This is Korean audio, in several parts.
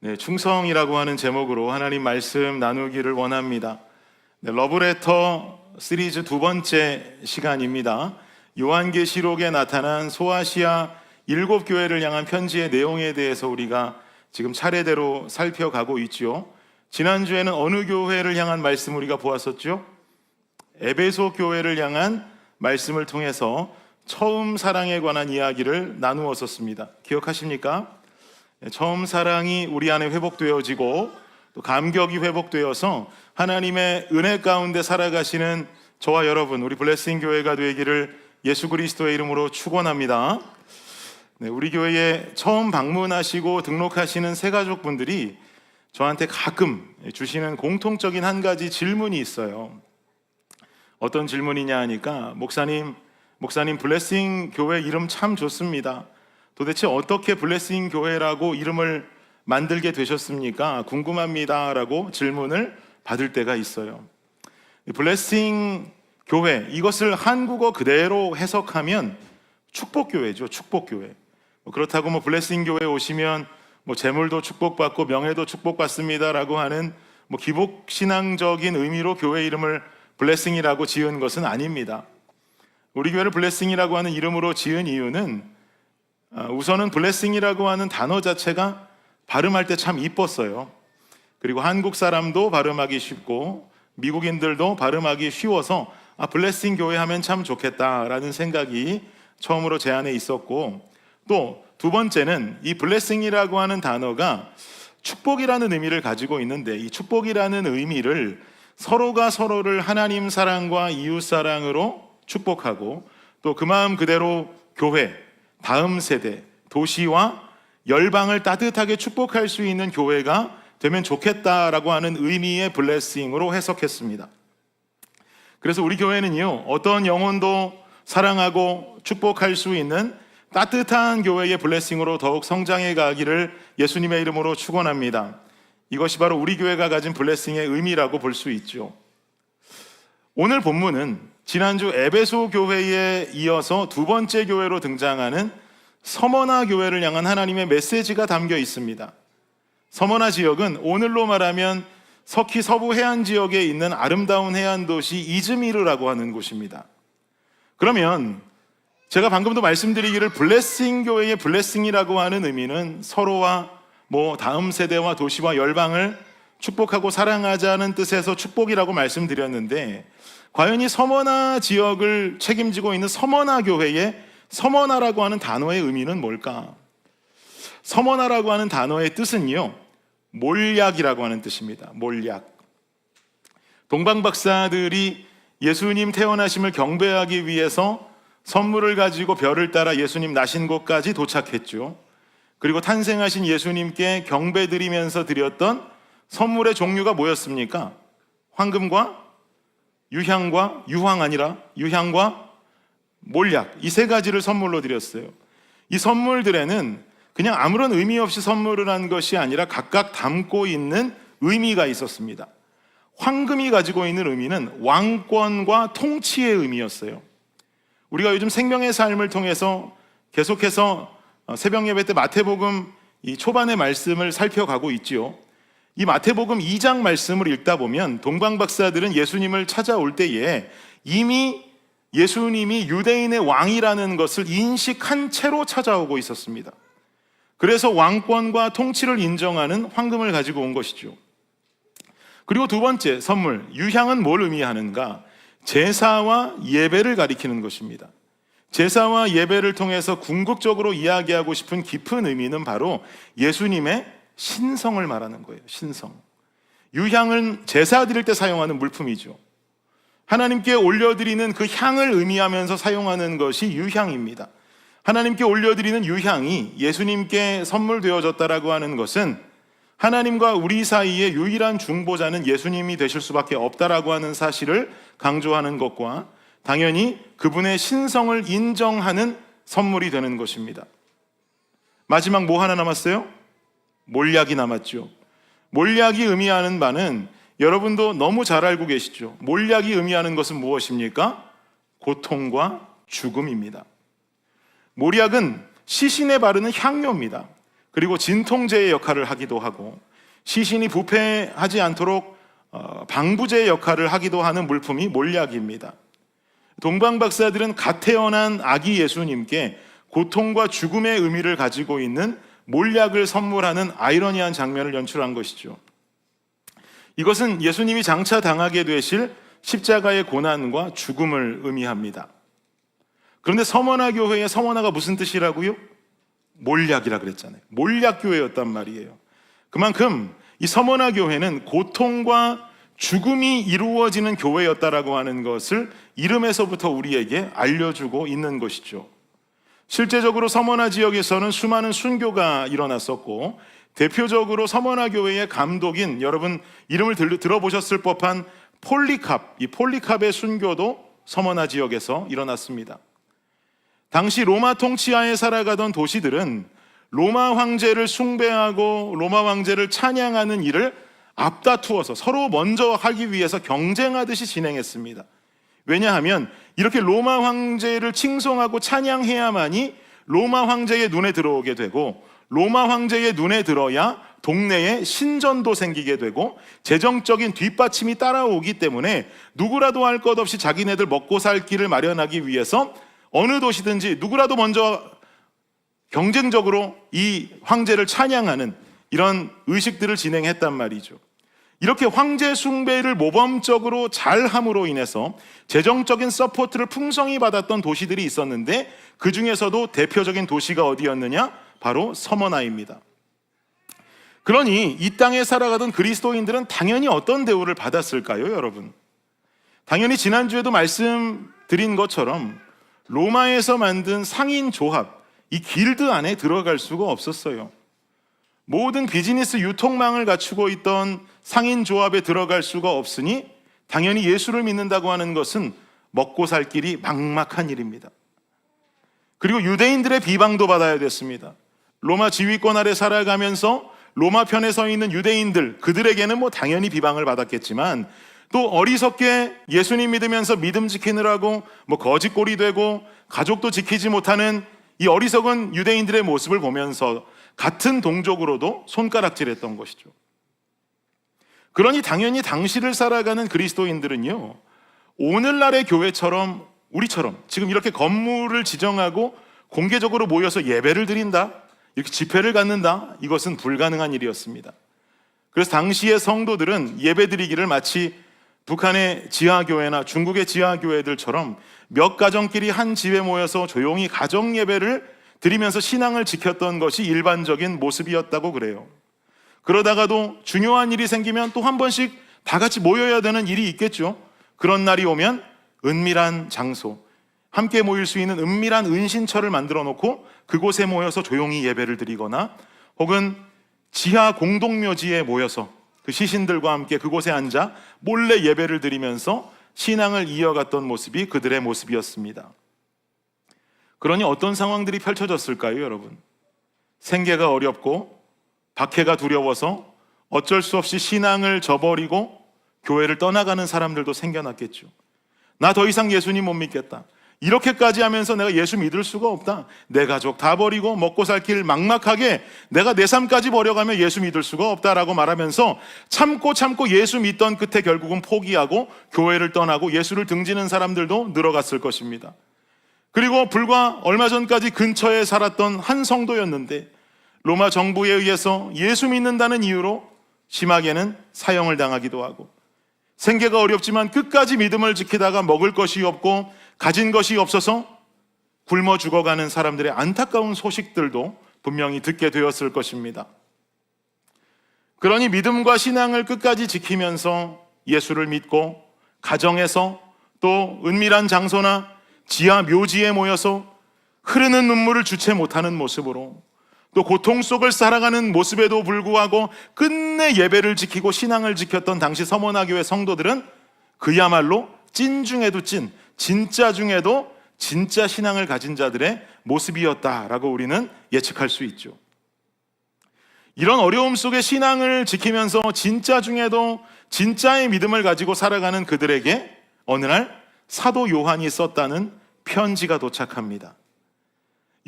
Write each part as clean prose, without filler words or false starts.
네, 충성이라고 하는 제목으로 하나님 말씀 나누기를 원합니다. 네, 러브레터 시리즈 두 번째 시간입니다. 요한계시록에 나타난 소아시아 7교회를 향한 편지의 내용에 대해서 우리가 지금 차례대로 살펴가고 있죠. 지난주에는 어느 교회를 향한 말씀 우리가 보았었죠? 에베소 교회를 향한 말씀을 통해서 처음 사랑에 관한 이야기를 나누었었습니다. 기억하십니까? 처음 사랑이 우리 안에 회복되어지고 또 감격이 회복되어서 하나님의 은혜 가운데 살아가시는 저와 여러분, 우리 블레싱 교회가 되기를 예수 그리스도의 이름으로 축원합니다. 네, 우리 교회에 처음 방문하시고 등록하시는 새가족분들이 저한테 가끔 주시는 공통적인 한 가지 질문이 있어요. 어떤 질문이냐 하니까 목사님 블레싱 교회 이름 참 좋습니다. 도대체 어떻게 블레싱 교회라고 이름을 만들게 되셨습니까? 궁금합니다 라고 질문을 받을 때가 있어요. 블레싱 교회, 이것을 한국어 그대로 해석하면 축복교회죠. 축복교회. 그렇다고 블레싱 교회 오시면 재물도 축복받고 명예도 축복받습니다 라고 하는 기복신앙적인 의미로 교회 이름을 블레싱이라고 지은 것은 아닙니다. 우리 교회를 블레싱이라고 하는 이름으로 지은 이유는 우선은 블레싱이라고 하는 단어 자체가 발음할 때 참 이뻤어요. 그리고 한국 사람도 발음하기 쉽고 미국인들도 발음하기 쉬워서 블레싱 교회 하면 참 좋겠다라는 생각이 처음으로 제 안에 있었고, 또 두 번째는 이 블레싱이라고 하는 단어가 축복이라는 의미를 가지고 있는데, 이 축복이라는 의미를 서로가 서로를 하나님 사랑과 이웃 사랑으로 축복하고 또 그 마음 그대로 교회, 다음 세대, 도시와 열방을 따뜻하게 축복할 수 있는 교회가 되면 좋겠다라고 하는 의미의 블레싱으로 해석했습니다. 그래서 우리 교회는요, 어떤 영혼도 사랑하고 축복할 수 있는 따뜻한 교회의 블레싱으로 더욱 성장해 가기를 예수님의 이름으로 축원합니다. 이것이 바로 우리 교회가 가진 블레싱의 의미라고 볼 수 있죠. 오늘 본문은 지난주 에베소 교회에 이어서 두 번째 교회로 등장하는 서머나 교회를 향한 하나님의 메시지가 담겨 있습니다. 서머나 지역은 오늘로 말하면 터키 서부 해안 지역에 있는 아름다운 해안 도시 이즈미르라고 하는 곳입니다. 그러면 제가 방금도 말씀드리기를 블레싱 교회의 블레싱이라고 하는 의미는 서로와 다음 세대와 도시와 열방을 축복하고 사랑하자는 뜻에서 축복이라고 말씀드렸는데, 과연 이 서머나 지역을 책임지고 있는 서머나 교회의 서머나라고 하는 단어의 의미는 뭘까? 서머나라고 하는 단어의 뜻은요, 몰약이라고 하는 뜻입니다. 몰약. 동방박사들이 예수님 태어나심을 경배하기 위해서 선물을 가지고 별을 따라 예수님 나신 곳까지 도착했죠. 그리고 탄생하신 예수님께 경배드리면서 드렸던 선물의 종류가 뭐였습니까? 황금과 유향과 유향과 몰약, 이 세 가지를 선물로 드렸어요. 이 선물들에는 그냥 아무런 의미 없이 선물을 한 것이 아니라 각각 담고 있는 의미가 있었습니다. 황금이 가지고 있는 의미는 왕권과 통치의 의미였어요. 우리가 요즘 생명의 삶을 통해서 계속해서 새벽 예배 때 마태복음 이 초반의 말씀을 살펴가고 있지요. 이 마태복음 2장 말씀을 읽다 보면 동방박사들은 예수님을 찾아올 때에 이미 예수님이 유대인의 왕이라는 것을 인식한 채로 찾아오고 있었습니다. 그래서 왕권과 통치를 인정하는 황금을 가지고 온 것이죠. 그리고 두 번째 선물, 유향은 뭘 의미하는가? 제사와 예배를 가리키는 것입니다. 제사와 예배를 통해서 궁극적으로 이야기하고 싶은 깊은 의미는 바로 예수님의 신성을 말하는 거예요. 신성. 유향은 제사 드릴 때 사용하는 물품이죠. 하나님께 올려드리는 그 향을 의미하면서 사용하는 것이 유향입니다. 하나님께 올려드리는 유향이 예수님께 선물되어졌다라고 하는 것은 하나님과 우리 사이의 유일한 중보자는 예수님이 되실 수밖에 없다라고 하는 사실을 강조하는 것과 당연히 그분의 신성을 인정하는 선물이 되는 것입니다. 마지막 뭐 하나 남았어요? 몰약이 남았죠. 몰약이 의미하는 바는 여러분도 너무 잘 알고 계시죠. 몰약이 의미하는 것은 무엇입니까? 고통과 죽음입니다. 몰약은 시신에 바르는 향료입니다. 그리고 진통제의 역할을 하기도 하고 시신이 부패하지 않도록 방부제의 역할을 하기도 하는 물품이 몰약입니다. 동방 박사들은 갓 태어난 아기 예수님께 고통과 죽음의 의미를 가지고 있는 몰약을 선물하는 아이러니한 장면을 연출한 것이죠. 이것은 예수님이 장차 당하게 되실 십자가의 고난과 죽음을 의미합니다. 그런데 서머나 교회의 서머나가 무슨 뜻이라고요? 몰약이라 그랬잖아요. 몰약 교회였단 말이에요. 그만큼 이 서머나 교회는 고통과 죽음이 이루어지는 교회였다라고 하는 것을 이름에서부터 우리에게 알려주고 있는 것이죠. 실제적으로 서머나 지역에서는 수많은 순교가 일어났었고 대표적으로 서머나 교회의 감독인 여러분 이름을 들어보셨을 법한 폴리캅, 이 폴리캅의 순교도 서머나 지역에서 일어났습니다. 당시 로마 통치하에 살아가던 도시들은 로마 황제를 숭배하고 로마 황제를 찬양하는 일을 앞다투어서 서로 먼저 하기 위해서 경쟁하듯이 진행했습니다. 왜냐하면 이렇게 로마 황제를 칭송하고 찬양해야만이 로마 황제의 눈에 들어오게 되고 로마 황제의 눈에 들어야 동네에 신전도 생기게 되고 재정적인 뒷받침이 따라오기 때문에 누구라도 할 것 없이 자기네들 먹고 살 길을 마련하기 위해서 어느 도시든지 누구라도 먼저 경쟁적으로 이 황제를 찬양하는 이런 의식들을 진행했단 말이죠. 이렇게 황제 숭배를 모범적으로 잘 함으로 인해서 재정적인 서포트를 풍성히 받았던 도시들이 있었는데 그 중에서도 대표적인 도시가 어디였느냐? 바로 서머나입니다. 그러니 이 땅에 살아가던 그리스도인들은 당연히 어떤 대우를 받았을까요, 여러분? 당연히 지난주에도 말씀드린 것처럼 로마에서 만든 상인 조합, 이 길드 안에 들어갈 수가 없었어요. 모든 비즈니스 유통망을 갖추고 있던 상인 조합에 들어갈 수가 없으니 당연히 예수를 믿는다고 하는 것은 먹고 살 길이 막막한 일입니다. 그리고 유대인들의 비방도 받아야 됐습니다. 로마 지휘권 아래 살아가면서 로마 편에 서 있는 유대인들, 그들에게는 당연히 비방을 받았겠지만 또 어리석게 예수님 믿으면서 믿음 지키느라고 거짓골이 되고 가족도 지키지 못하는 이 어리석은 유대인들의 모습을 보면서 같은 동족으로도 손가락질했던 것이죠. 그러니 당연히 당시를 살아가는 그리스도인들은요, 오늘날의 교회처럼 우리처럼 지금 이렇게 건물을 지정하고 공개적으로 모여서 예배를 드린다, 이렇게 집회를 갖는다, 이것은 불가능한 일이었습니다. 그래서 당시의 성도들은 예배 드리기를 마치 북한의 지하교회나 중국의 지하교회들처럼 몇 가정끼리 한 집에 모여서 조용히 가정 예배를 드리면서 신앙을 지켰던 것이 일반적인 모습이었다고 그래요. 그러다가도 중요한 일이 생기면 또 한 번씩 다 같이 모여야 되는 일이 있겠죠. 그런 날이 오면 은밀한 장소, 함께 모일 수 있는 은밀한 은신처를 만들어 놓고 그곳에 모여서 조용히 예배를 드리거나 혹은 지하 공동묘지에 모여서 그 시신들과 함께 그곳에 앉아 몰래 예배를 드리면서 신앙을 이어갔던 모습이 그들의 모습이었습니다. 그러니 어떤 상황들이 펼쳐졌을까요, 여러분? 생계가 어렵고 박해가 두려워서 어쩔 수 없이 신앙을 저버리고 교회를 떠나가는 사람들도 생겨났겠죠. 나 더 이상 예수님 못 믿겠다. 이렇게까지 하면서 내가 예수 믿을 수가 없다. 내 가족 다 버리고 먹고 살 길 막막하게 내가 내 삶까지 버려가며 예수 믿을 수가 없다라고 말하면서 참고 예수 믿던 끝에 결국은 포기하고 교회를 떠나고 예수를 등지는 사람들도 늘어갔을 것입니다. 그리고 불과 얼마 전까지 근처에 살았던 한 성도였는데 로마 정부에 의해서 예수 믿는다는 이유로 심하게는 사형을 당하기도 하고 생계가 어렵지만 끝까지 믿음을 지키다가 먹을 것이 없고 가진 것이 없어서 굶어 죽어가는 사람들의 안타까운 소식들도 분명히 듣게 되었을 것입니다. 그러니 믿음과 신앙을 끝까지 지키면서 예수를 믿고 가정에서 또 은밀한 장소나 지하 묘지에 모여서 흐르는 눈물을 주체 못하는 모습으로 또 고통 속을 살아가는 모습에도 불구하고 끝내 예배를 지키고 신앙을 지켰던 당시 서머나 교회 성도들은 그야말로 찐 중에도 찐, 진짜 중에도 진짜 신앙을 가진 자들의 모습이었다라고 우리는 예측할 수 있죠. 이런 어려움 속에 신앙을 지키면서 진짜 중에도 진짜의 믿음을 가지고 살아가는 그들에게 어느 날 사도 요한이 썼다는 편지가 도착합니다.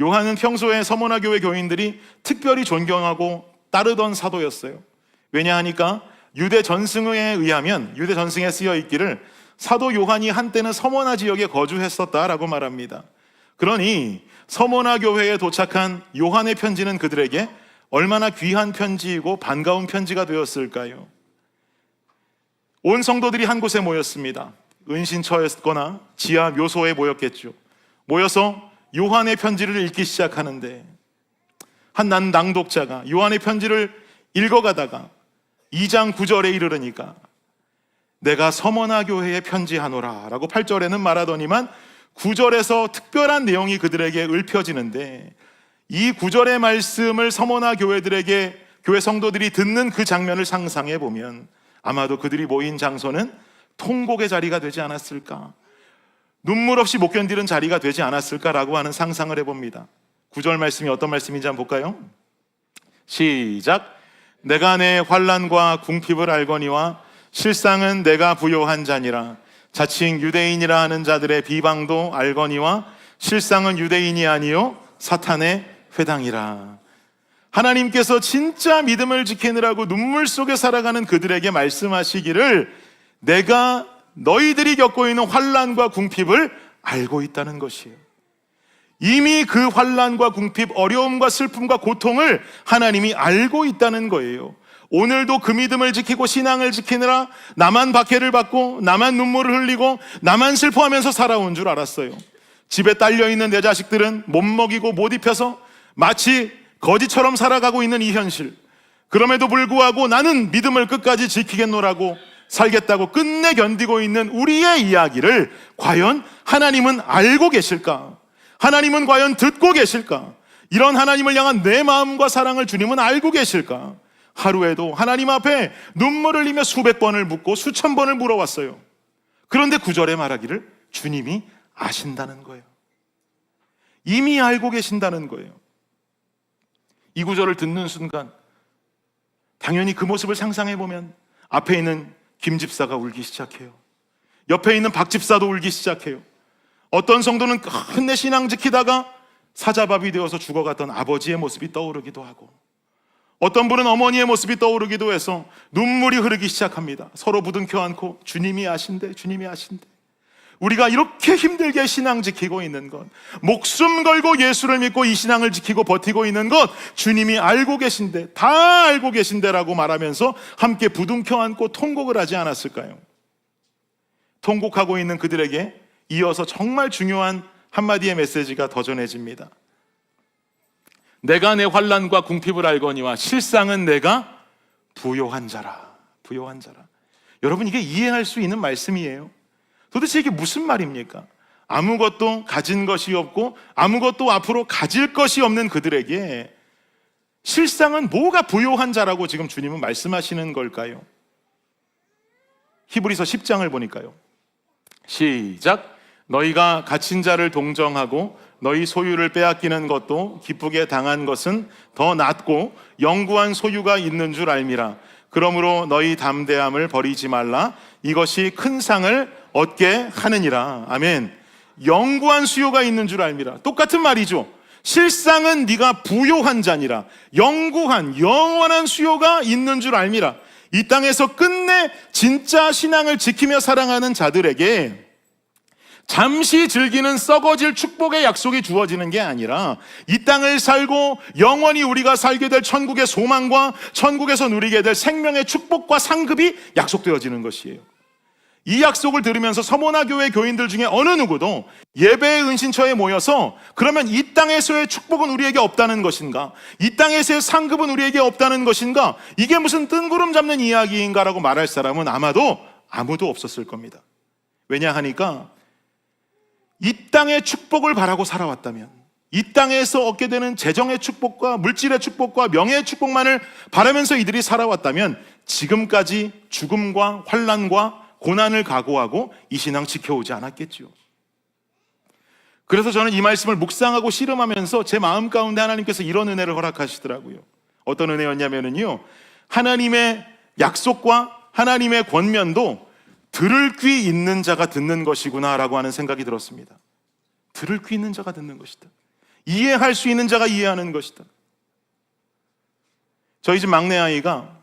요한은 평소에 서머나 교회 교인들이 특별히 존경하고 따르던 사도였어요. 왜냐하니까 유대 전승에 의하면, 유대 전승에 쓰여 있기를 사도 요한이 한때는 서머나 지역에 거주했었다라고 말합니다. 그러니 서머나 교회에 도착한 요한의 편지는 그들에게 얼마나 귀한 편지이고 반가운 편지가 되었을까요? 온 성도들이 한 곳에 모였습니다. 은신처였거나 지하 묘소에 모였겠죠. 모여서 요한의 편지를 읽기 시작하는데, 한 낭독자가 요한의 편지를 읽어가다가 2장 9절에 이르르니까 내가 서머나 교회에 편지하노라 라고 8절에는 말하더니만 9절에서 특별한 내용이 그들에게 읊혀지는데, 이 9절의 말씀을 서머나 교회들에게, 교회 성도들이 듣는 그 장면을 상상해 보면 아마도 그들이 모인 장소는 통곡의 자리가 되지 않았을까, 눈물 없이 못 견디는 자리가 되지 않았을까라고 하는 상상을 해봅니다. 9절 말씀이 어떤 말씀인지 한번 볼까요? 시작. 내가 내 환난과 궁핍을 알거니와 실상은 내가 부요한 자니라. 자칭 유대인이라 하는 자들의 비방도 알거니와 실상은 유대인이 아니요 사탄의 회당이라. 하나님께서 진짜 믿음을 지키느라고 눈물 속에 살아가는 그들에게 말씀하시기를 내가 너희들이 겪고 있는 환난과 궁핍을 알고 있다는 것이에요. 이미 그 환난과 궁핍, 어려움과 슬픔과 고통을 하나님이 알고 있다는 거예요. 오늘도 그 믿음을 지키고 신앙을 지키느라 나만 박해를 받고 나만 눈물을 흘리고 나만 슬퍼하면서 살아온 줄 알았어요. 집에 딸려있는 내 자식들은 못 먹이고 못 입혀서 마치 거지처럼 살아가고 있는 이 현실, 그럼에도 불구하고 나는 믿음을 끝까지 지키겠노라고 살겠다고 끝내 견디고 있는 우리의 이야기를 과연 하나님은 알고 계실까? 하나님은 과연 듣고 계실까? 이런 하나님을 향한 내 마음과 사랑을 주님은 알고 계실까? 하루에도 하나님 앞에 눈물을 흘리며 수백 번을 묻고 수천 번을 물어왔어요. 그런데 9절에 말하기를 주님이 아신다는 거예요. 이미 알고 계신다는 거예요. 이 구절을 듣는 순간 당연히 그 모습을 상상해보면 앞에 있는 김 집사가 울기 시작해요. 옆에 있는 박 집사도 울기 시작해요. 어떤 성도는 끝내 신앙 지키다가 사자밥이 되어서 죽어갔던 아버지의 모습이 떠오르기도 하고, 어떤 분은 어머니의 모습이 떠오르기도 해서 눈물이 흐르기 시작합니다. 서로 부둥켜 안고 주님이 아신대, 주님이 아신대. 우리가 이렇게 힘들게 신앙 지키고 있는 것, 목숨 걸고 예수를 믿고 이 신앙을 지키고 버티고 있는 것 주님이 알고 계신데, 다 알고 계신데라고 말하면서 함께 부둥켜 안고 통곡을 하지 않았을까요? 통곡하고 있는 그들에게 이어서 정말 중요한 한마디의 메시지가 더 전해집니다. 내가 내 환난과 궁핍을 알거니와 실상은 내가 부요한 자라. 부요한 자라. 여러분, 이게 이해할 수 있는 말씀이에요. 도대체 이게 무슨 말입니까? 아무것도 가진 것이 없고 아무것도 앞으로 가질 것이 없는 그들에게 실상은 뭐가 부요한 자라고 지금 주님은 말씀하시는 걸까요? 히브리서 10장을 보니까요. 시작. 너희가 갇힌 자를 동정하고 너희 소유를 빼앗기는 것도 기쁘게 당한 것은 더 낫고 영구한 소유가 있는 줄 알미라. 그러므로 너희 담대함을 버리지 말라. 이것이 큰 상을 얻게 하느니라. 아멘. 영구한 수요가 있는 줄 알미라. 똑같은 말이죠. 실상은 네가 부요한 자니라. 영구한 영원한 수요가 있는 줄 알미라. 이 땅에서 끝내 진짜 신앙을 지키며 사랑하는 자들에게 잠시 즐기는 썩어질 축복의 약속이 주어지는 게 아니라 이 땅을 살고 영원히 우리가 살게 될 천국의 소망과 천국에서 누리게 될 생명의 축복과 상급이 약속되어지는 것이에요. 이 약속을 들으면서 서머나 교회 교인들 중에 어느 누구도 예배의 은신처에 모여서 그러면 이 땅에서의 축복은 우리에게 없다는 것인가? 이 땅에서의 상급은 우리에게 없다는 것인가? 이게 무슨 뜬구름 잡는 이야기인가라고 말할 사람은 아마도 아무도 없었을 겁니다. 왜냐하니까 이 땅의 축복을 바라고 살아왔다면, 이 땅에서 얻게 되는 재정의 축복과 물질의 축복과 명예의 축복만을 바라면서 이들이 살아왔다면 지금까지 죽음과 환난과 고난을 각오하고 이 신앙 지켜오지 않았겠죠. 그래서 저는 이 말씀을 묵상하고 씨름하면서 제 마음 가운데 하나님께서 이런 은혜를 허락하시더라고요. 어떤 은혜였냐면요, 하나님의 약속과 하나님의 권면도 들을 귀 있는 자가 듣는 것이구나 라고 하는 생각이 들었습니다. 들을 귀 있는 자가 듣는 것이다. 이해할 수 있는 자가 이해하는 것이다. 저희 집 막내 아이가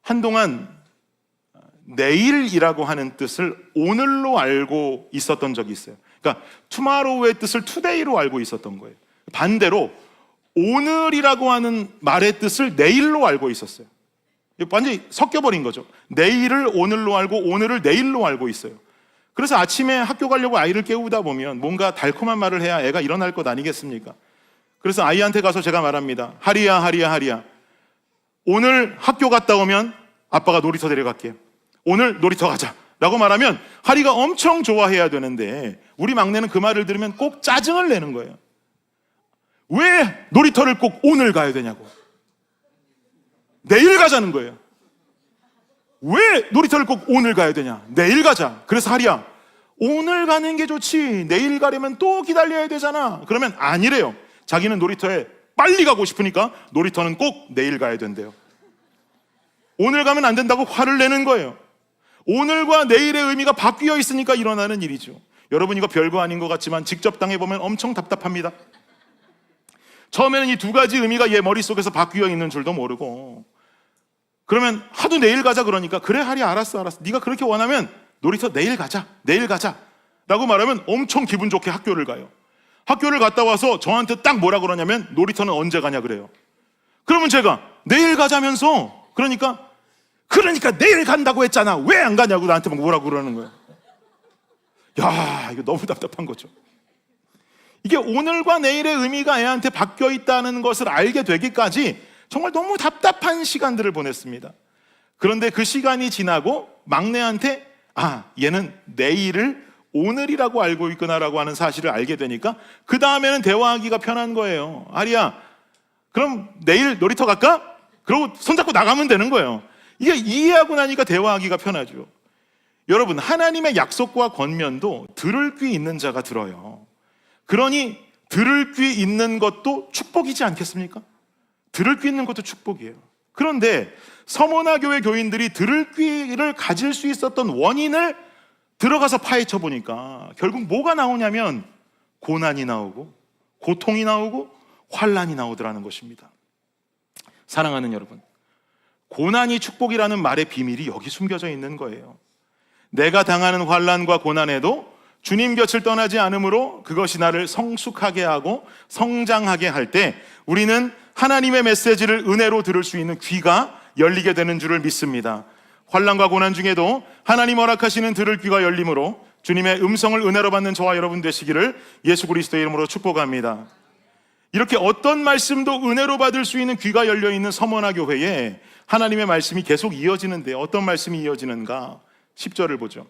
한동안 내일이라고 하는 뜻을 오늘로 알고 있었던 적이 있어요. 그러니까 tomorrow의 뜻을 today로 알고 있었던 거예요. 반대로 오늘이라고 하는 말의 뜻을 내일로 알고 있었어요. 완전히 섞여버린 거죠. 내일을 오늘로 알고 오늘을 내일로 알고 있어요. 그래서 아침에 학교 가려고 아이를 깨우다 보면 뭔가 달콤한 말을 해야 애가 일어날 것 아니겠습니까? 그래서 아이한테 가서 제가 말합니다. 하리야, 하리야, 하리야. 오늘 학교 갔다 오면 아빠가 놀이터 데려갈게요. 오늘 놀이터 가자 라고 말하면 하리가 엄청 좋아해야 되는데 우리 막내는 그 말을 들으면 꼭 짜증을 내는 거예요. 왜 놀이터를 꼭 오늘 가야 되냐고. 내일 가자는 거예요. 왜 놀이터를 꼭 오늘 가야 되냐. 내일 가자. 그래서 하리야, 오늘 가는 게 좋지 내일 가려면 또 기다려야 되잖아. 그러면 아니래요. 자기는 놀이터에 빨리 가고 싶으니까 놀이터는 꼭 내일 가야 된대요. 오늘 가면 안 된다고 화를 내는 거예요. 오늘과 내일의 의미가 바뀌어 있으니까 일어나는 일이죠. 여러분, 이거 별거 아닌 것 같지만 직접 당해보면 엄청 답답합니다. 처음에는 이 두 가지 의미가 얘 머릿속에서 바뀌어 있는 줄도 모르고, 그러면 하도 내일 가자 그러니까 그래 하리, 알았어 네가 그렇게 원하면 놀이터 내일 가자 라고 말하면 엄청 기분 좋게 학교를 가요. 학교를 갔다 와서 저한테 딱 뭐라 그러냐면 놀이터는 언제 가냐 그래요. 그러면 제가 내일 가자면서, 그러니까 내일 간다고 했잖아 왜 안 가냐고 나한테 뭐라고 그러는 거예요. 야, 이거 너무 답답한 거죠. 이게 오늘과 내일의 의미가 애한테 바뀌어 있다는 것을 알게 되기까지 정말 너무 답답한 시간들을 보냈습니다. 그런데 그 시간이 지나고 막내한테 얘는 내일을 오늘이라고 알고 있구나라고 하는 사실을 알게 되니까 그 다음에는 대화하기가 편한 거예요. 아리야, 그럼 내일 놀이터 갈까? 그러고 손잡고 나가면 되는 거예요. 이게 이해하고 나니까 대화하기가 편하죠. 여러분, 하나님의 약속과 권면도 들을 귀 있는 자가 들어요. 그러니 들을 귀 있는 것도 축복이지 않겠습니까? 들을 귀 있는 것도 축복이에요. 그런데 서머나 교회 교인들이 들을 귀를 가질 수 있었던 원인을 들어가서 파헤쳐 보니까 결국 뭐가 나오냐면 고난이 나오고 고통이 나오고 환난이 나오더라는 것입니다. 사랑하는 여러분, 고난이 축복이라는 말의 비밀이 여기 숨겨져 있는 거예요. 내가 당하는 환난과 고난에도 주님 곁을 떠나지 않으므로 그것이 나를 성숙하게 하고 성장하게 할 때 우리는 하나님의 메시지를 은혜로 들을 수 있는 귀가 열리게 되는 줄을 믿습니다. 환난과 고난 중에도 하나님 허락하시는 들을 귀가 열림으로 주님의 음성을 은혜로 받는 저와 여러분 되시기를 예수 그리스도의 이름으로 축복합니다. 이렇게 어떤 말씀도 은혜로 받을 수 있는 귀가 열려있는 서머나 교회에 하나님의 말씀이 계속 이어지는데 어떤 말씀이 이어지는가? 10절을 보죠.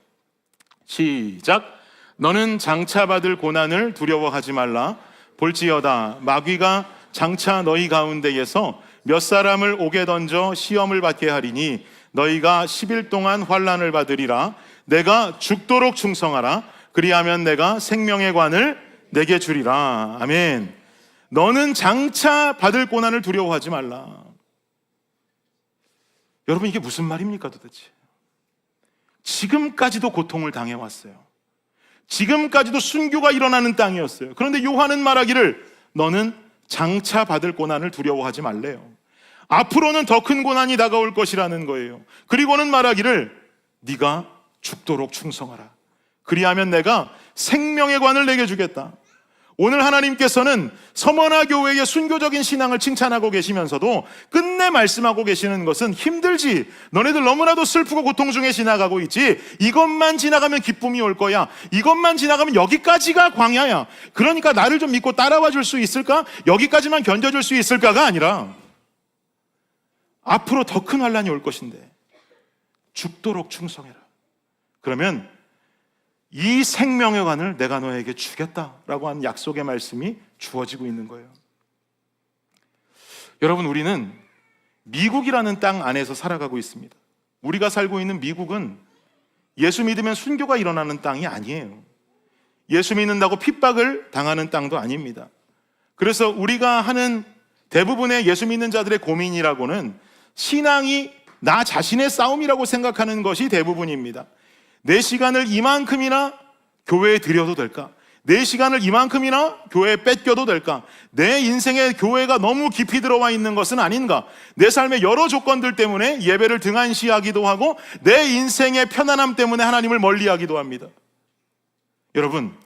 시작. 너는 장차 받을 고난을 두려워하지 말라. 볼지어다 마귀가 장차 너희 가운데에서 몇 사람을 옥에 던져 시험을 받게 하리니 너희가 10일 동안 환난을 받으리라. 내가 죽도록 충성하라. 그리하면 내가 생명의 관을 내게 주리라. 아멘. 너는 장차 받을 고난을 두려워하지 말라. 여러분, 이게 무슨 말입니까 도대체? 지금까지도 고통을 당해왔어요. 지금까지도 순교가 일어나는 땅이었어요. 그런데 요한은 말하기를 너는 장차 받을 고난을 두려워하지 말래요. 앞으로는 더 큰 고난이 다가올 것이라는 거예요. 그리고는 말하기를 네가 죽도록 충성하라. 그리하면 내가 생명의 관을 내게 주겠다. 오늘 하나님께서는 서머나 교회의 순교적인 신앙을 칭찬하고 계시면서도 끝내 말씀하고 계시는 것은 힘들지, 너네들 너무나도 슬프고 고통 중에 지나가고 있지, 이것만 지나가면 기쁨이 올 거야, 이것만 지나가면 여기까지가 광야야, 그러니까 나를 좀 믿고 따라와 줄 수 있을까? 여기까지만 견뎌줄 수 있을까가 아니라 앞으로 더 큰 환난이 올 것인데 죽도록 충성해라. 그러면 이 생명의 관을 내가 너에게 주겠다라고 하는 약속의 말씀이 주어지고 있는 거예요. 여러분, 우리는 미국이라는 땅 안에서 살아가고 있습니다. 우리가 살고 있는 미국은 예수 믿으면 순교가 일어나는 땅이 아니에요. 예수 믿는다고 핍박을 당하는 땅도 아닙니다. 그래서 우리가 하는 대부분의 예수 믿는 자들의 고민이라고는 신앙이 나 자신의 싸움이라고 생각하는 것이 대부분입니다. 내 시간을 이만큼이나 교회에 드려도 될까? 내 시간을 이만큼이나 교회에 뺏겨도 될까? 내 인생에 교회가 너무 깊이 들어와 있는 것은 아닌가? 내 삶의 여러 조건들 때문에 예배를 등한시하기도 하고 내 인생의 편안함 때문에 하나님을 멀리하기도 합니다. 여러분,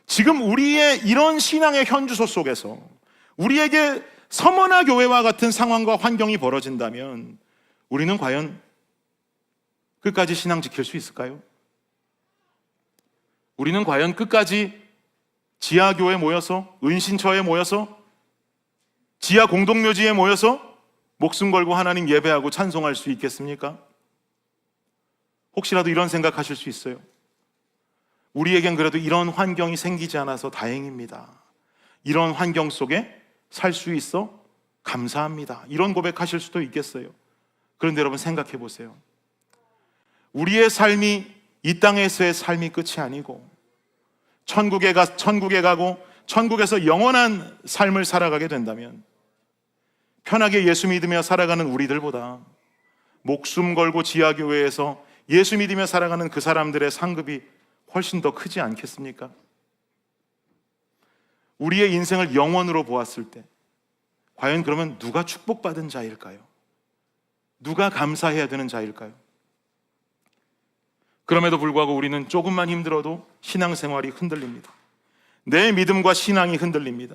지금 우리의 이런 신앙의 현주소 속에서 우리에게 서머나 교회와 같은 상황과 환경이 벌어진다면 우리는 과연 끝까지 신앙 지킬 수 있을까요? 우리는 과연 끝까지 지하교회에 모여서, 은신처에 모여서, 지하 공동묘지에 모여서 목숨 걸고 하나님 예배하고 찬송할 수 있겠습니까? 혹시라도 이런 생각하실 수 있어요. 우리에겐 그래도 이런 환경이 생기지 않아서 다행입니다. 이런 환경 속에 살 수 있어 감사합니다. 이런 고백하실 수도 있겠어요. 그런데 여러분 생각해 보세요. 우리의 삶이 이 땅에서의 삶이 끝이 아니고 천국에 가고 천국에서 영원한 삶을 살아가게 된다면 편하게 예수 믿으며 살아가는 우리들보다 목숨 걸고 지하교회에서 예수 믿으며 살아가는 그 사람들의 상급이 훨씬 더 크지 않겠습니까? 우리의 인생을 영원으로 보았을 때 과연 그러면 누가 축복받은 자일까요? 누가 감사해야 되는 자일까요? 그럼에도 불구하고 우리는 조금만 힘들어도 신앙생활이 흔들립니다. 내 믿음과 신앙이 흔들립니다.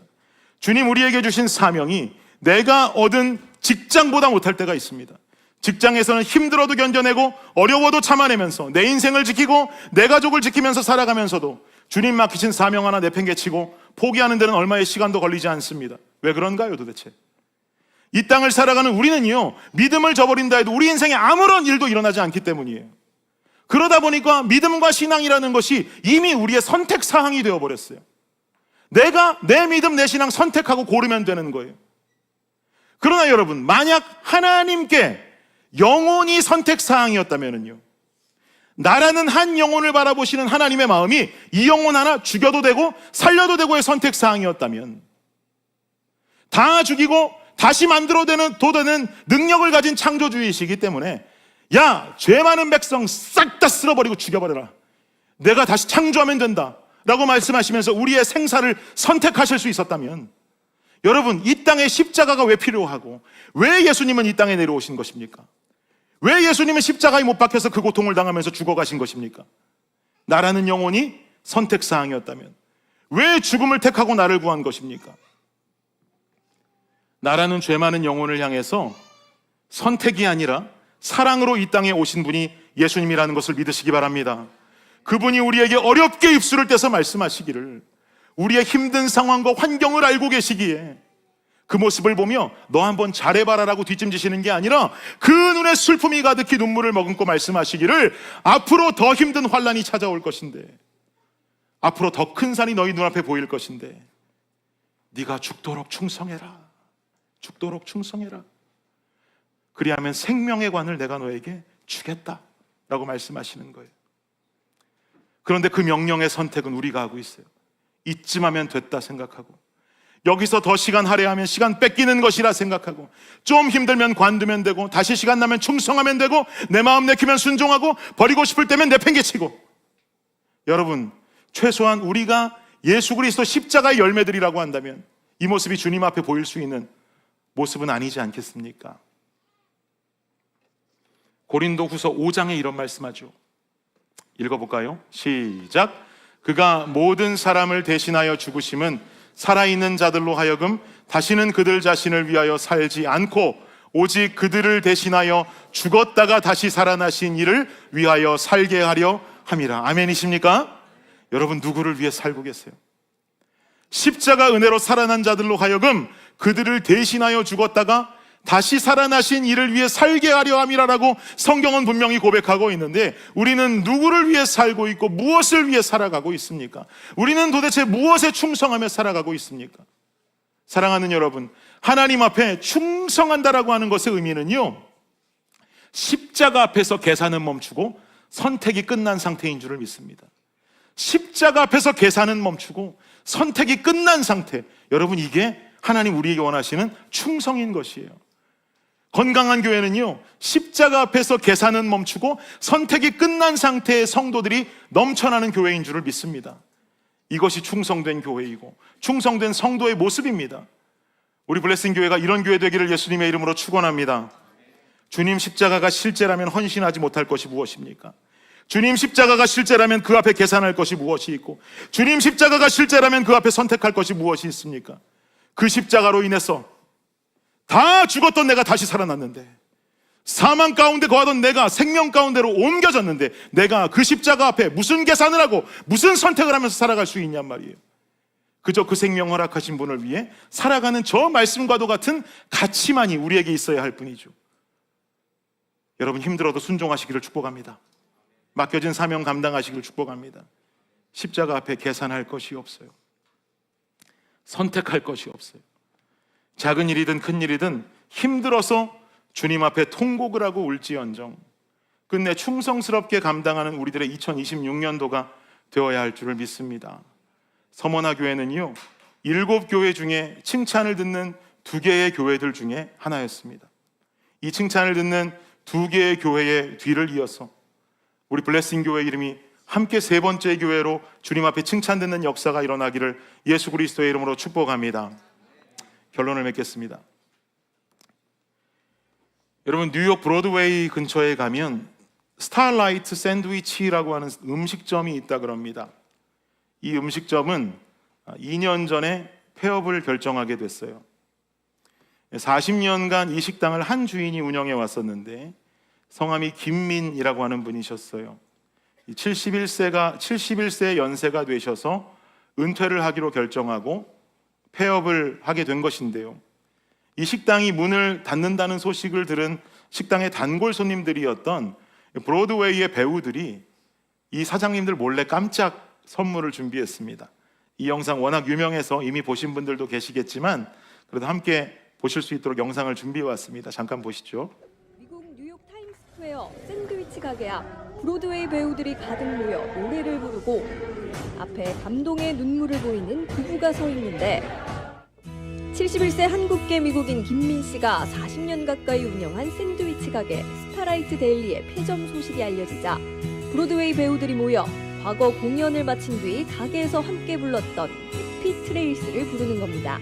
주님 우리에게 주신 사명이 내가 얻은 직장보다 못할 때가 있습니다. 직장에서는 힘들어도 견뎌내고 어려워도 참아내면서 내 인생을 지키고 내 가족을 지키면서 살아가면서도 주님 맡기신 사명 하나 내팽개치고 포기하는 데는 얼마의 시간도 걸리지 않습니다. 왜 그런가요 도대체? 이 땅을 살아가는 우리는요, 믿음을 저버린다 해도 우리 인생에 아무런 일도 일어나지 않기 때문이에요. 그러다 보니까 믿음과 신앙이라는 것이 이미 우리의 선택사항이 되어버렸어요. 내가 내 믿음, 내 신앙 선택하고 고르면 되는 거예요. 그러나 여러분, 만약 하나님께 영혼이 선택사항이었다면요, 나라는 한 영혼을 바라보시는 하나님의 마음이 이 영혼 하나 죽여도 되고 살려도 되고의 선택사항이었다면, 다 죽이고 다시 만들어도 되는 능력을 가진 창조주의시기 때문에 야, 죄 많은 백성 싹 다 쓸어버리고 죽여버려라, 내가 다시 창조하면 된다 라고 말씀하시면서 우리의 생사를 선택하실 수 있었다면, 여러분, 이 땅에 십자가가 왜 필요하고 왜 예수님은 이 땅에 내려오신 것입니까? 왜 예수님은 십자가에 못 박혀서 그 고통을 당하면서 죽어가신 것입니까? 나라는 영혼이 선택사항이었다면 왜 죽음을 택하고 나를 구한 것입니까? 나라는 죄 많은 영혼을 향해서 선택이 아니라 사랑으로 이 땅에 오신 분이 예수님이라는 것을 믿으시기 바랍니다. 그분이 우리에게 어렵게 입술을 떼서 말씀하시기를, 우리의 힘든 상황과 환경을 알고 계시기에 그 모습을 보며 너 한번 잘해봐라 라고 뒷짐지시는 게 아니라 그 눈에 슬픔이 가득히 눈물을 머금고 말씀하시기를, 앞으로 더 힘든 환난이 찾아올 것인데, 앞으로 더 큰 산이 너희 눈앞에 보일 것인데 네가 죽도록 충성해라, 죽도록 충성해라, 그리하면 생명의 관을 내가 너에게 주겠다 라고 말씀하시는 거예요. 그런데 그 명령의 선택은 우리가 하고 있어요. 이쯤 하면 됐다 생각하고, 여기서 더 시간 할애하면 시간 뺏기는 것이라 생각하고, 좀 힘들면 관두면 되고, 다시 시간 나면 충성하면 되고, 내 마음 내키면 순종하고, 버리고 싶을 때면 내팽개치고. 여러분, 최소한 우리가 예수 그리스도 십자가의 열매들이라고 한다면 이 모습이 주님 앞에 보일 수 있는 모습은 아니지 않겠습니까? 고린도후서 5장에 이런 말씀하죠. 읽어볼까요? 시작. 그가 모든 사람을 대신하여 죽으심은 살아있는 자들로 하여금 다시는 그들 자신을 위하여 살지 않고 오직 그들을 대신하여 죽었다가 다시 살아나신 이를 위하여 살게 하려 함이라. 아멘이십니까? 여러분, 누구를 위해 살고 계세요? 십자가 은혜로 살아난 자들로 하여금 그들을 대신하여 죽었다가 다시 살아나신 이를 위해 살게 하려 함이라라고 성경은 분명히 고백하고 있는데, 우리는 누구를 위해 살고 있고 무엇을 위해 살아가고 있습니까? 우리는 도대체 무엇에 충성하며 살아가고 있습니까? 사랑하는 여러분, 하나님 앞에 충성한다라고 하는 것의 의미는요, 십자가 앞에서 계산은 멈추고 선택이 끝난 상태인 줄을 믿습니다. 십자가 앞에서 계산은 멈추고 선택이 끝난 상태, 여러분, 이게 하나님 우리에게 원하시는 충성인 것이에요. 건강한 교회는요, 십자가 앞에서 계산은 멈추고 선택이 끝난 상태의 성도들이 넘쳐나는 교회인 줄을 믿습니다. 이것이 충성된 교회이고 충성된 성도의 모습입니다. 우리 블레싱 교회가 이런 교회 되기를 예수님의 이름으로 축원합니다. 주님 십자가가 실제라면 헌신하지 못할 것이 무엇입니까? 주님 십자가가 실제라면 그 앞에 계산할 것이 무엇이 있고, 주님 십자가가 실제라면 그 앞에 선택할 것이 무엇이 있습니까? 그 십자가로 인해서 다 죽었던 내가 다시 살아났는데, 사망 가운데 거하던 내가 생명 가운데로 옮겨졌는데, 내가 그 십자가 앞에 무슨 계산을 하고 무슨 선택을 하면서 살아갈 수 있냔 말이에요. 그저 그 생명 허락하신 분을 위해 살아가는 저 말씀과도 같은 가치만이 우리에게 있어야 할 뿐이죠. 여러분, 힘들어도 순종하시기를 축복합니다. 맡겨진 사명 감당하시기를 축복합니다. 십자가 앞에 계산할 것이 없어요. 선택할 것이 없어요. 작은 일이든 큰 일이든 힘들어서 주님 앞에 통곡을 하고 울지언정 끝내 충성스럽게 감당하는 우리들의 2026년도가 되어야 할 줄을 믿습니다. 서머나 교회는요, 7교회 중에 칭찬을 듣는 2개의 교회들 중에 하나였습니다. 이 칭찬을 듣는 2개의 교회의 뒤를 이어서 우리 블레싱 교회 이름이 함께 3번째 교회로 주님 앞에 칭찬 듣는 역사가 일어나기를 예수 그리스도의 이름으로 축복합니다. 결론을 맺겠습니다. 여러분, 뉴욕 브로드웨이 근처에 가면 스타라이트 샌드위치라고 하는 음식점이 있다 그럽니다. 이 음식점은 2년 전에 폐업을 결정하게 됐어요. 40년간 이 식당을 한 주인이 운영해 왔었는데 성함이 김민이라고 하는 분이셨어요. 71세 연세가 되셔서 은퇴를 하기로 결정하고 폐업을 하게 된 것인데요. 이 식당이 문을 닫는다는 소식을 들은 식당의 단골 손님들이었던 브로드웨이의 배우들이 이 사장님들 몰래 깜짝 선물을 준비했습니다. 이 영상 워낙 유명해서 이미 보신 분들도 계시겠지만 그래도 함께 보실 수 있도록 영상을 준비해 왔습니다. 잠깐 보시죠. 미국 뉴욕 타임스스퀘어 샌드위치 가게 앞 브로드웨이 배우들이 가득 모여 노래를 부르고 앞에 감동의 눈물을 보이는 부부가 서 있는데 71세 한국계 미국인 김민 씨가 40년 가까이 운영한 샌드위치 가게 스타라이트 데일리의 폐점 소식이 알려지자 브로드웨이 배우들이 모여 과거 공연을 마친 뒤 가게에서 함께 불렀던 해피 트레일스를 부르는 겁니다.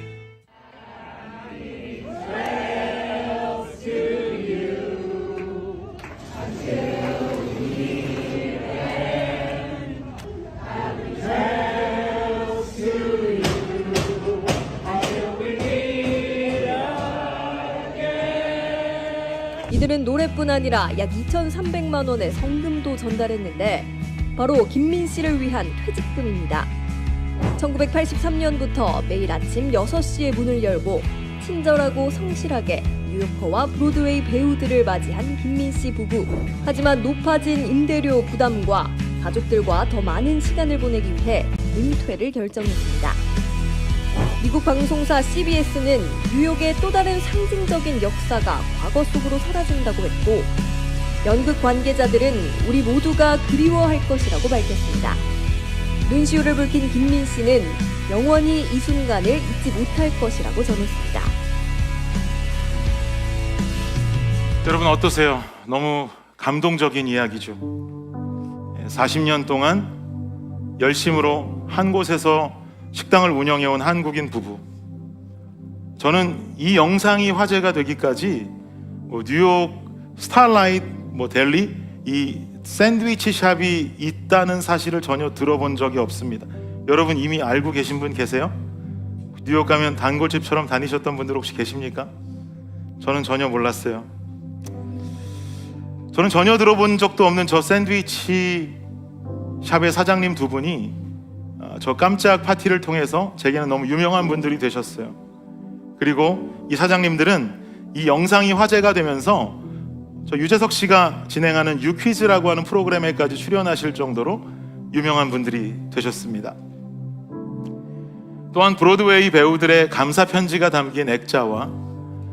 이들은 노래뿐 아니라 약 2,300만 원의 성금도 전달했는데 바로 김민 씨를 위한 퇴직금입니다. 1983년부터 매일 아침 6시에 문을 열고 친절하고 성실하게 뉴요커와 브로드웨이 배우들을 맞이한 김민 씨 부부. 하지만 높아진 임대료 부담과 가족들과 더 많은 시간을 보내기 위해 은퇴를 결정했습니다. 미국 방송사 CBS는 뉴욕의 또 다른 상징적인 역사가 과거 속으로 사라진다고 했고 연극 관계자들은 우리 모두가 그리워할 것이라고 밝혔습니다. 눈시울을 붉힌 김민 씨는 영원히 이 순간을 잊지 못할 것이라고 전했습니다. 여러분 어떠세요? 너무 감동적인 이야기죠. 40년 동안 열심으로 한 곳에서 식당을 운영해온 한국인 부부. 저는 이 영상이 화제가 되기까지 뉴욕 스타라이트 델리 이 샌드위치 샵이 있다는 사실을 전혀 들어본 적이 없습니다. 여러분 이미 알고 계신 분 계세요? 뉴욕 가면 단골집처럼 다니셨던 분들 혹시 계십니까? 저는 전혀 몰랐어요. 저는 전혀 들어본 적도 없는 저 샌드위치 샵의 사장님 2분이 저 깜짝 파티를 통해서 제게는 너무 유명한 분들이 되셨어요. 그리고 이 사장님들은 이 영상이 화제가 되면서 저 유재석 씨가 진행하는 유퀴즈라고 하는 프로그램에까지 출연하실 정도로 유명한 분들이 되셨습니다. 또한 브로드웨이 배우들의 감사 편지가 담긴 액자와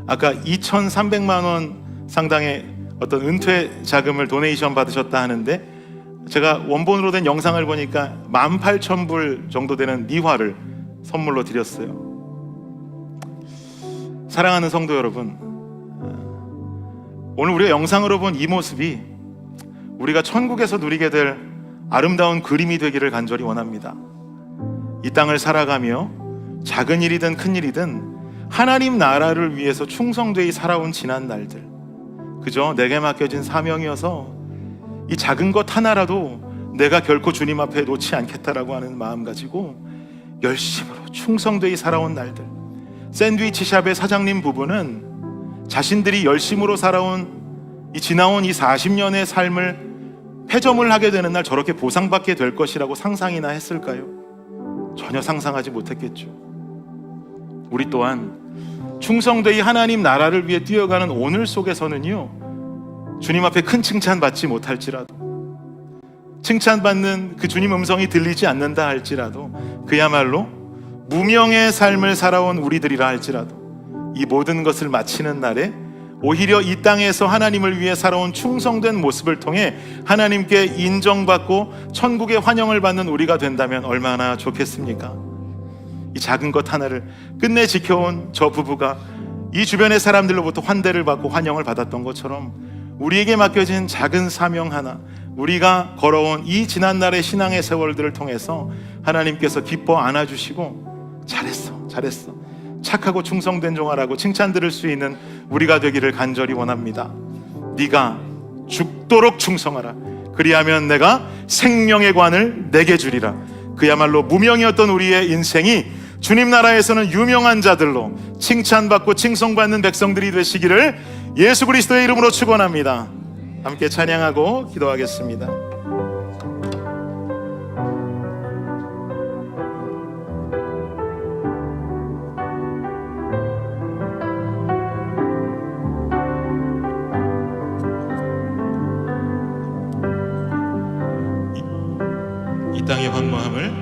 아까 2,300만 원 상당의 어떤 은퇴 자금을 도네이션 받으셨다 하는데 제가 원본으로 된 영상을 보니까 18,000불 정도 되는 미화를 선물로 드렸어요. 사랑하는 성도 여러분, 오늘 우리가 영상으로 본 이 모습이 우리가 천국에서 누리게 될 아름다운 그림이 되기를 간절히 원합니다. 이 땅을 살아가며 작은 일이든 큰 일이든 하나님 나라를 위해서 충성되이 살아온 지난 날들, 그저 내게 맡겨진 사명이어서 이 작은 것 하나라도 내가 결코 주님 앞에 놓지 않겠다라고 하는 마음 가지고 열심으로 충성되이 살아온 날들. 샌드위치 샵의 사장님 부부는 자신들이 열심으로 살아온 지나온 이 40년의 삶을 폐점을 하게 되는 날 저렇게 보상받게 될 것이라고 상상이나 했을까요? 전혀 상상하지 못했겠죠. 우리 또한 충성되이 하나님 나라를 위해 뛰어가는 오늘 속에서는요, 주님 앞에 큰 칭찬 받지 못할지라도, 칭찬받는 그 주님 음성이 들리지 않는다 할지라도, 그야말로 무명의 삶을 살아온 우리들이라 할지라도 이 모든 것을 마치는 날에 오히려 이 땅에서 하나님을 위해 살아온 충성된 모습을 통해 하나님께 인정받고 천국의 환영을 받는 우리가 된다면 얼마나 좋겠습니까? 이 작은 것 하나를 끝내 지켜온 저 부부가 이 주변의 사람들로부터 환대를 받고 환영을 받았던 것처럼 우리에게 맡겨진 작은 사명 하나, 우리가 걸어온 이 지난날의 신앙의 세월들을 통해서 하나님께서 기뻐 안아주시고 잘했어, 착하고 충성된 종아라고 칭찬 들을 수 있는 우리가 되기를 간절히 원합니다. 네가 죽도록 충성하라. 그리하면 내가 생명의 관을 내게 주리라. 그야말로 무명이었던 우리의 인생이 주님 나라에서는 유명한 자들로 칭찬받고 칭송받는 백성들이 되시기를 예수 그리스도의 이름으로 축원합니다. 함께 찬양하고 기도하겠습니다. 이 땅의 황무함을,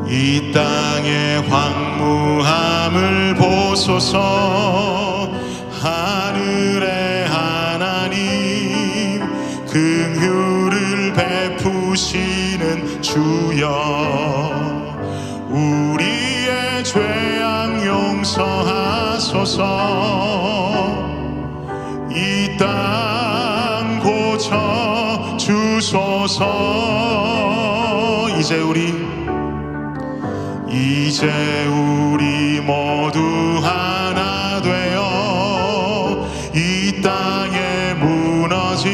이 땅의 황무함을 보소서. 하늘의 하나님, 긍휼을 베푸시는 주여, 우리의 죄악 용서하소서. 이 땅 고쳐 주소서. 이제 우리 모두 하나 되어 이 땅에 무너진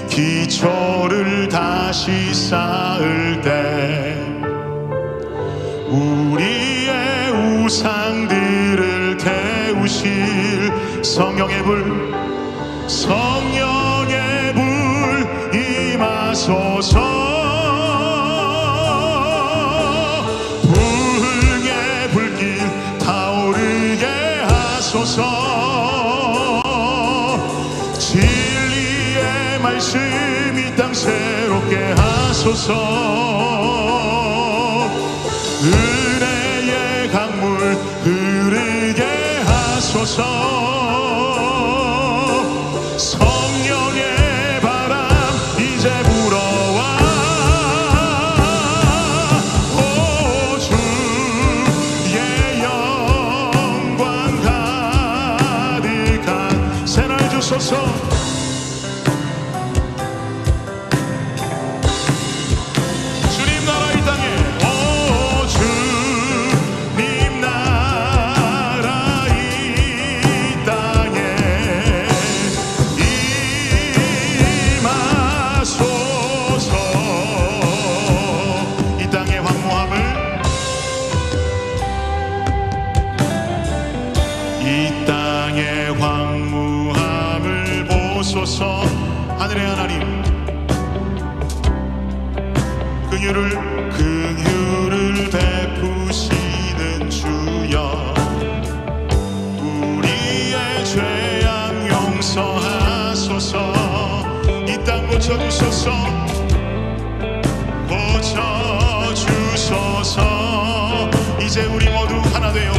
기초를 다시 쌓을 때 우리의 우상들을 태우실 성령의 불 임하소서. 진리의 말씀 이 땅 새롭게 하소서. 은혜의 강물 흐르게 하소서. 성령의 바람 이제 불어와. 오 주의 영광 가득한 새날 주소서. 하늘의 하나님, 긍휼을 베푸시는 주여, 우리의 죄악 용서하소서. 이 땅 고쳐주소서. 이제 우리 모두 하나 되어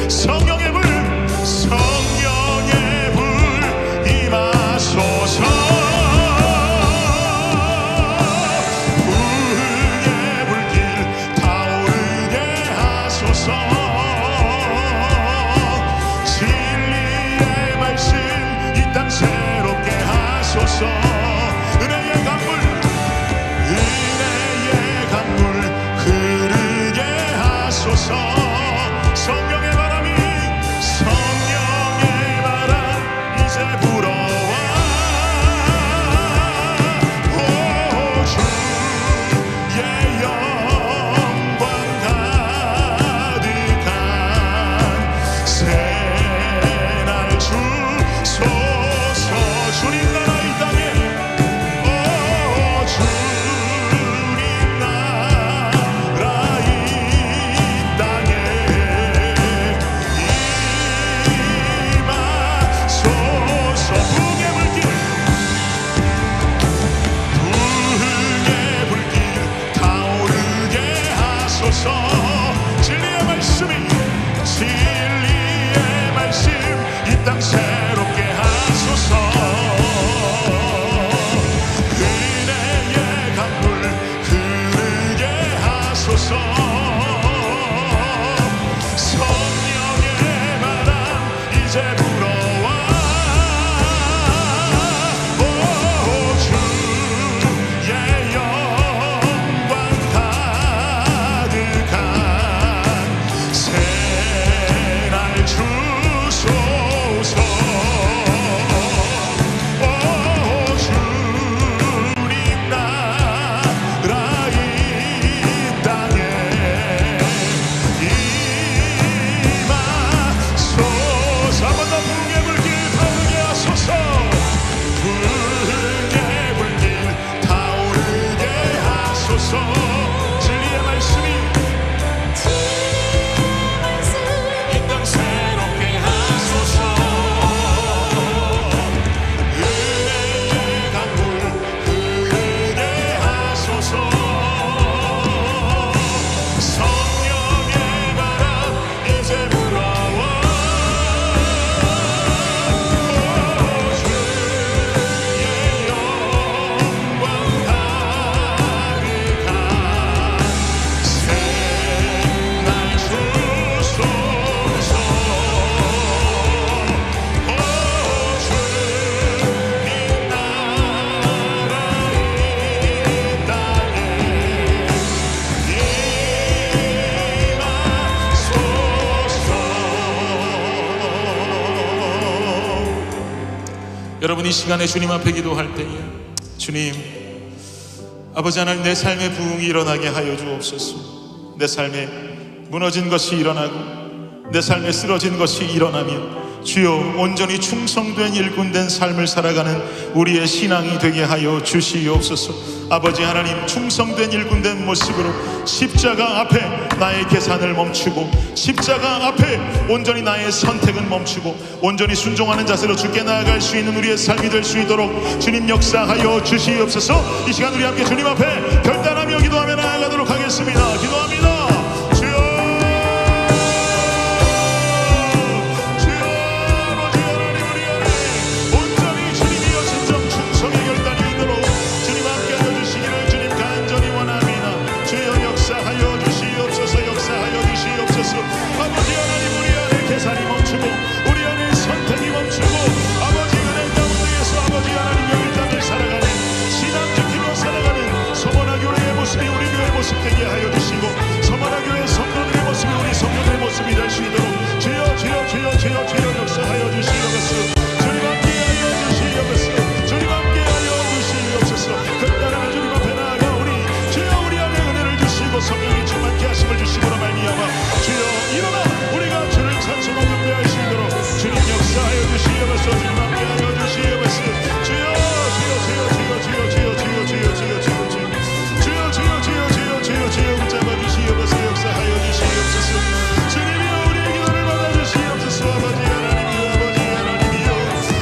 성령의 불 하소서. 성령의 바람 이제 불어와. 오 주의 영광 가득한 새날 주소서. 오 주님 나라 이 땅에 임하소서. 한 번 더 부흥의 불길 타오르게 하소서. 부흥의 불길 타오르게 하소서. 진리의 말씀이 이 땅 새롭게 하소서. 은혜의 강물 흐르게 하소서. 성령의 바람 이제 불어와. 주의 영광 가득한 새날 주소서. 오 주님 나라 이 땅에 임하소서. 여러분, 이 시간에 주님 앞에 기도할 때에 주님, 아버지 하나님, 내 삶의 부흥이 일어나게 하여 주옵소서. 내 삶에 무너진 것이 일어나고 내 삶에 쓰러진 것이 일어나며 주여 온전히 충성된 일꾼된 삶을 살아가는 우리의 신앙이 되게 하여 주시옵소서. 아버지 하나님, 충성된 일꾼된 모습으로 십자가 앞에 나의 계산을 멈추고 십자가 앞에 온전히 나의 선택은 멈추고 온전히 순종하는 자세로 주께 나아갈 수 있는 우리의 삶이 될 수 있도록 주님 역사하여 주시옵소서. 이 시간 우리 함께 주님 앞에 결단하며 기도하며 나아가도록 하겠습니다. 기도합니다. 아버지 하나님, 우리 안에 계산이 멈추고 우리 안에 선택이 멈추고 아버지 은혜 가운데에서 아버지 하나님 여기 땅을 살아가는 신앙 지키며 살아가는 서머나 교회의 모습이 우리 교회의 모습 되게 하여 주시고 서머나 교회 성도들의 모습이 우리 성도들의 모습이 될 수 있도록 주여 주여 주여 주여 주여 역사하여 주시옵소서. 주님 함께하여 주시옵소서. 주님 함께하여 주시옵소서. 결단하는 주님 앞에 나아가 우리 주여 우리 안에 은혜를 주시고 성령이 충만케 하심을 주시고로 말미암아 주여 일어나 우리가 주를 찬송하고 경배할 수 있도록 주님 역사하여 주시옵소서. 주님 함께하여 주시옵소서. 주여 주여 주여 주여 주여 주여 주여 주여 주여 주여 주여 주여 주여 주여 주여 붙잡아 주시옵소서. 역사하여 주시옵소서. 주님이여 우리의 기도를 받아 주시옵소서. 아버지 하나님이여 아버지 하나님이여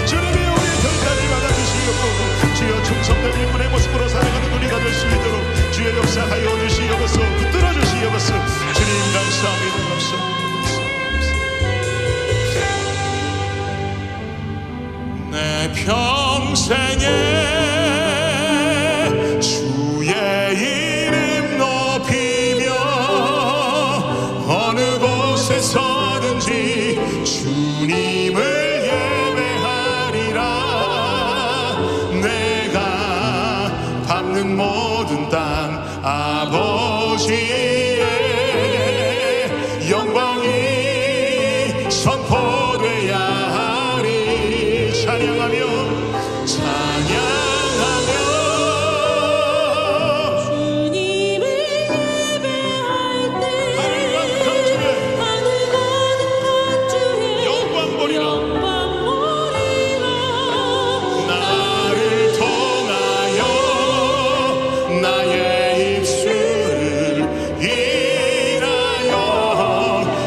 주님이여 우리의 결단을 받아 주시옵고 주여 충성된 일꾼의 모습으로 살아가는 우리가 될 수 있도록 주여 역사하여 주시옵소서. 붙들어 주시옵소서. 주님 감사합니다. 내 평생에 주의 이름 높이며 어느 곳에서든지 주님을 예배하리라. 내가 밟는 모든 땅 아버지의 영광이 선포돼야 하리. 찬양하며 주님을 예배할 때 하늘 가득한 주의 영광 보리라. 나를 통하여 나의 입술을 인하여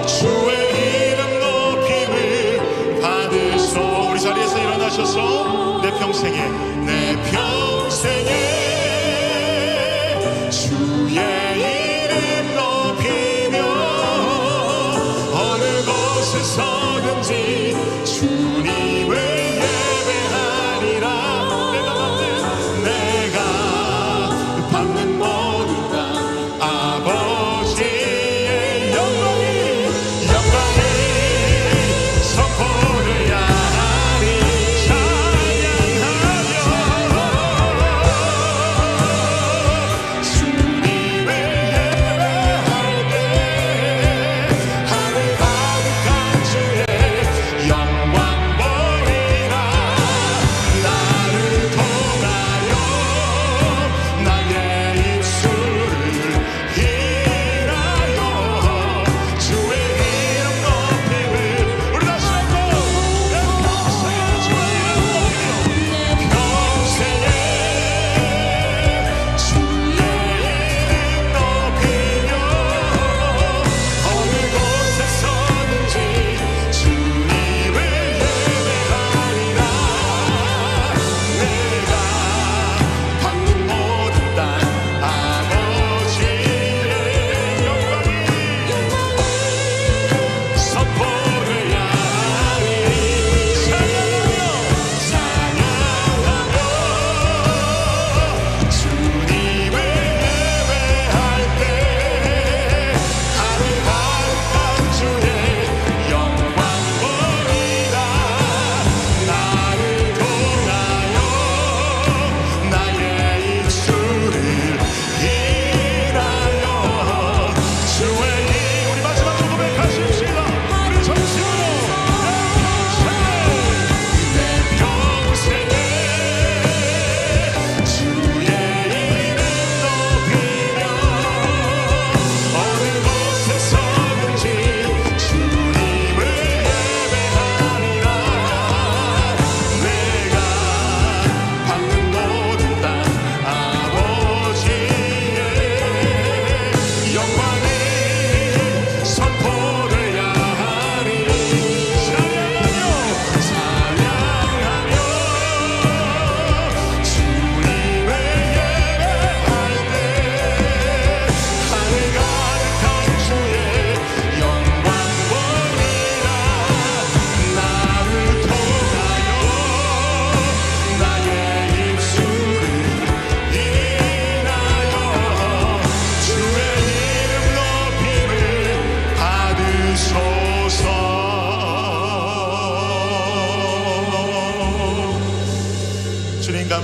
주의 이름 높임을 받으소. 우리 자리에서 일어나셔서 내 평생에 주의 이름 높이며 어느 곳에서든지 주님을 예배하리라. 내가 밟는 모든 땅 아버지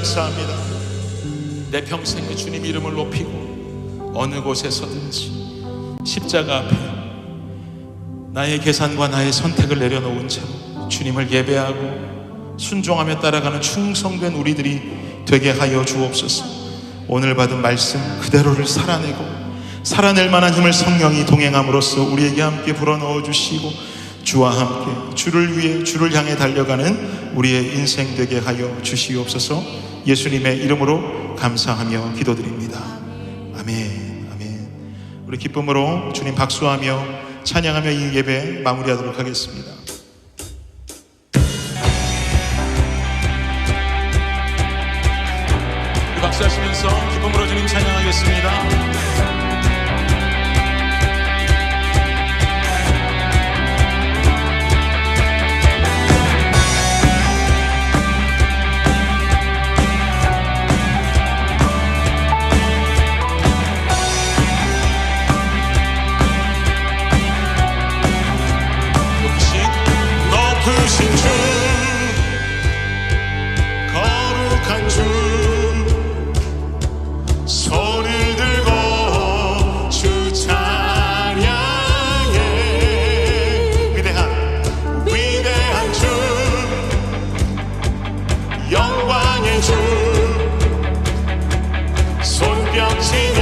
감사합니다. 내 평생에 주님 이름을 높이고 어느 곳에서든지 십자가 앞에 나의 계산과 나의 선택을 내려놓은 채로 주님을 예배하고 순종하며 따라가는 충성된 우리들이 되게 하여 주옵소서. 오늘 받은 말씀 그대로를 살아낼 만한 힘을 성령이 동행함으로써 우리에게 함께 불어넣어 주시고 주와 함께 주를 위해 주를 향해 달려가는 우리의 인생 되게 하여 주시옵소서. 예수님의 이름으로 감사하며 기도드립니다. 아멘. 아멘. 우리 기쁨으로 주님 박수하며 찬양하며 이 예배 마무리하도록 하겠습니다. 우리 박수하시면서 기쁨으로 주님 찬양하겠습니다. 높으신 주 거룩한 주 손을 들고 주 찬양해 위대한 주 영광의 주 손뼉치며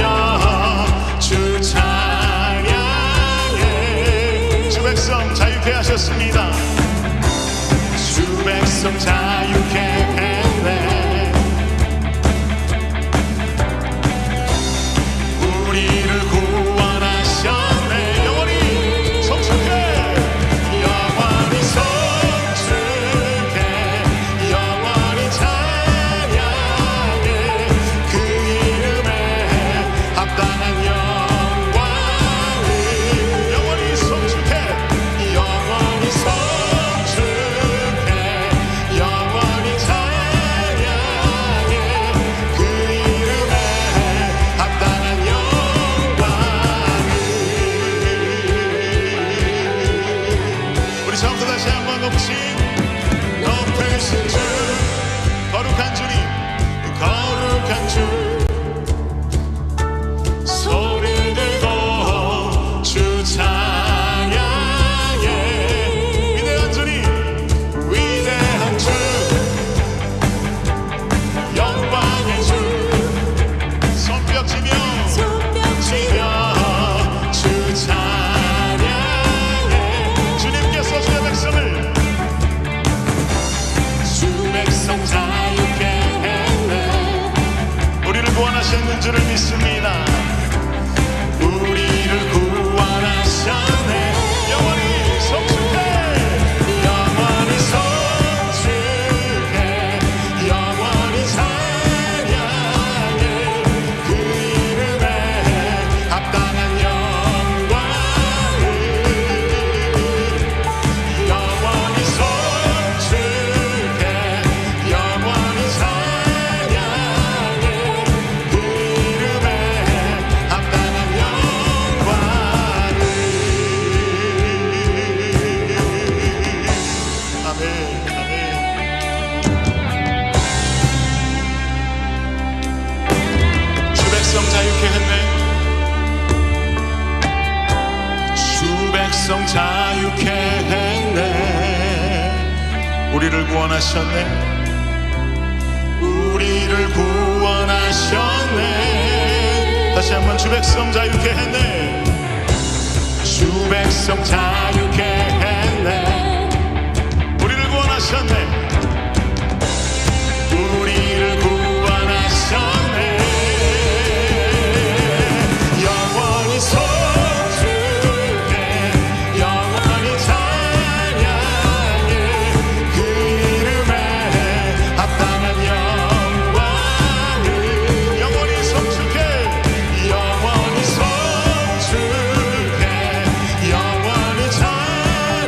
주 찬양해 주 백성 자유케 하셨습니다. 주 백성 자유케 했네. 우리를 구원하셨네. 영원히 성숙해 영원히 성숙해 영원히 찬양해 그 이름에 합당한 영광을 영원히 성숙해 영원히 성숙해 영원히 찬양해 그 이름에 합당한 영광을 우리 처음부터 다시 한번 높으신 주 거룩한 주님 거룩한 주 손을 들고 주 찬양해 위대한 주님 위대한 주 영광의 주 손뼉치며 주 찬양해 주님께서 주의 백성을 주 백성 자유케 했네. 우리를 구원하셨는 줄을 믿습니다. 우리를 구원하셨네. 영원히 성숙해 영원히 성숙해 영원히 찬양해 그 이름에 합당한 영광을 영원히 성숙해 영원히 찬양해 그 이름에 합당한 영광을 아멘 아멘. 주 백성 자유케 했네. 주 백성 자유케 했네. 우리를 구원하셨네. 우리를 구원하셨네. 다시 한번 주 백성 자유케 했네. 주 백성 자유케 했네. 우리를 구원하셨네. 우리를 구원하셨네. 영원히 성숙해 영원히 찬양해 그 이름에 합당한 영광을 영원히 성숙해 영원히 성숙해 영원히 찬양해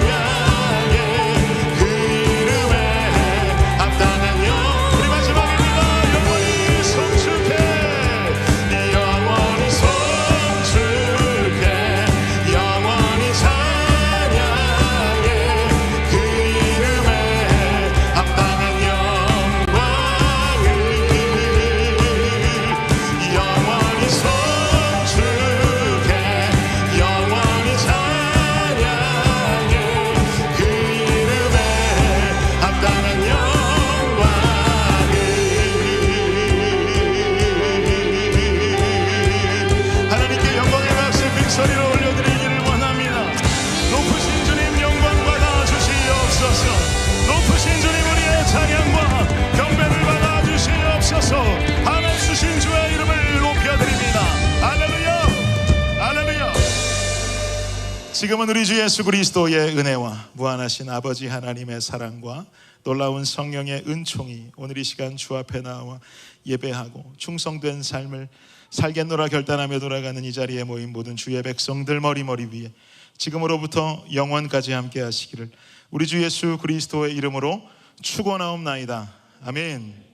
지금은 우리 주 예수 그리스도의 은혜와 무한하신 아버지 하나님의 사랑과 놀라운 성령의 은총이 오늘 이 시간 주 앞에 나와 예배하고 충성된 삶을 살겠노라 결단하며 돌아가는 이 자리에 모인 모든 주의 백성들 머리 위에 지금으로부터 영원까지 함께 하시기를 우리 주 예수 그리스도의 이름으로 축원하옵나이다. 아멘.